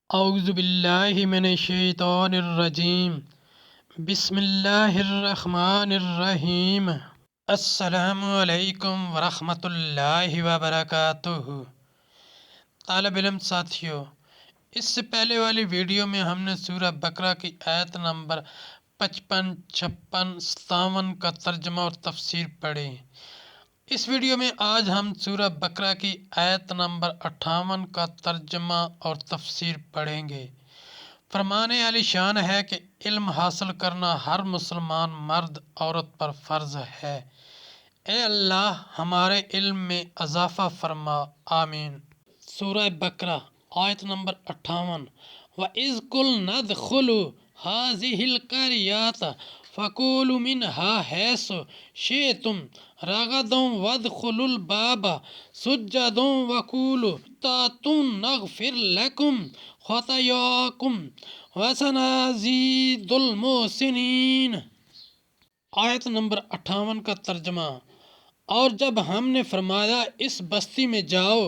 اعوذ باللہ من الشیطان الرجیم بسم اللہ الرحمن الرحیم۔ السلام علیکم ورحمۃ اللہ وبرکاتہ۔ طالب علم ساتھیوں، اس سے پہلے والی ویڈیو میں ہم نے سورہ بقرہ کی آیت نمبر 55، 56، 57 کا ترجمہ اور تفسیر پڑھی۔ اس ویڈیو میں آج ہم سورہ بقرہ کی آیت نمبر 58 کا ترجمہ اور تفسیر پڑھیں گے۔ فرمان عالی شان ہے کہ علم حاصل کرنا ہر مسلمان مرد عورت پر فرض ہے۔ اے اللہ ہمارے علم میں اضافہ فرما، آمین۔ سورہ بقرہ آیت نمبر 58۔ وَإِذْ قُلْنَا ادْخُلُوا هَٰذِهِ الْقَرْيَةَ فَكُولُوا مِنْهَا حَيْثُ شِئْتُمْ رَغَدًا وَادْخُلُوا الْبَابَ سُجَّدًا وَقُولُوا حِطَّةٌ نَغْفِرْ لَكُمْ خَطَايَاكُمْ وَسَنَزِيدُ الْمُحْسِنِينَ۔ آیت نمبر 58 کا ترجمہ۔ اور جب ہم نے فرمایا اس بستی میں جاؤ،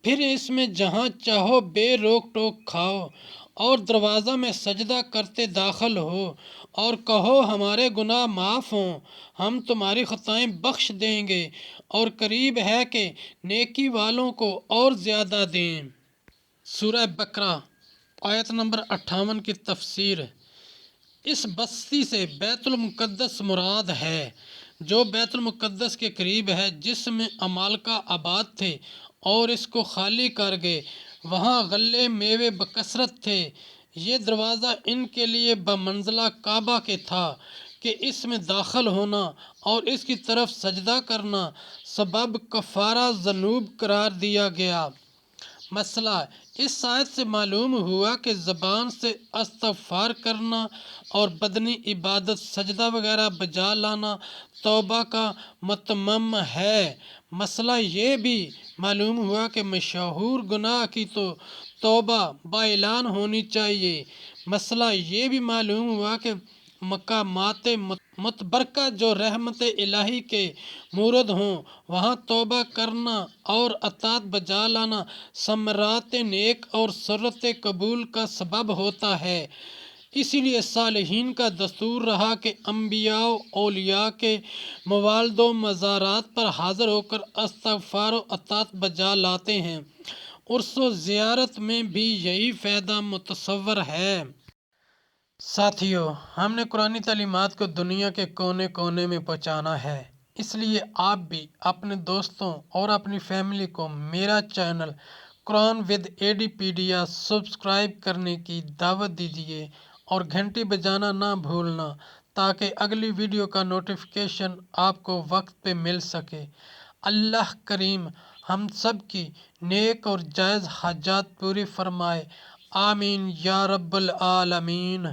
پھر اس میں جہاں چاہو بے روک ٹوک کھاؤ، اور دروازہ میں سجدہ کرتے داخل ہو، اور کہو ہمارے گناہ معاف ہوں، ہم تمہاری خطائیں بخش دیں گے، اور قریب ہے کہ نیکی والوں کو اور زیادہ دیں۔ سورہ بقرہ آیت نمبر 58 کی تفسیر۔ اس بستی سے بیت المقدس مراد ہے، جو بیت المقدس کے قریب ہے، جس میں عمالقہ آباد تھے اور اس کو خالی کر گئے۔ وہاں غلے میوے بکثرت تھے۔ یہ دروازہ ان کے لیے بمنزلہ کعبہ کے تھا کہ اس میں داخل ہونا اور اس کی طرف سجدہ کرنا سبب کفارہ ذنوب قرار دیا گیا۔ مسئلہ اس آیت سے معلوم ہوا کہ زبان سے استغفار کرنا اور بدنی عبادت سجدہ وغیرہ بجا لانا توبہ کا متمم ہے۔ مسئلہ یہ بھی معلوم ہوا کہ مشہور گناہ کی تو توبہ با اعلان ہونی چاہیے۔ مسئلہ یہ بھی معلوم ہوا کہ مقامات متبرکہ جو رحمت الہی کے مورد ہوں، وہاں توبہ کرنا اور اطاعت بجا لانا ثمرات نیک اور سرت قبول کا سبب ہوتا ہے۔ اسی لیے صالحین کا دستور رہا کہ انبیاء و اولیاء کے موالد و مزارات پر حاضر ہو کر استغفار و اطاعت بجا لاتے ہیں۔ عرس و زیارت میں بھی یہی فائدہ متصور ہے۔ ساتھیو، ہم نے قرآنی تعلیمات کو دنیا کے کونے کونے میں پہنچانا ہے، اس لیے آپ بھی اپنے دوستوں اور اپنی فیملی کو میرا چینل قرآن ود ایڈیپیڈیا سبسکرائب کرنے کی دعوت دیجیے اور گھنٹی بجانا نہ بھولنا، تاکہ اگلی ویڈیو کا نوٹیفیکیشن آپ کو وقت پہ مل سکے۔ اللہ کریم ہم سب کی نیک اور جائز حاجات پوری فرمائے، آمین یا رب العالمین۔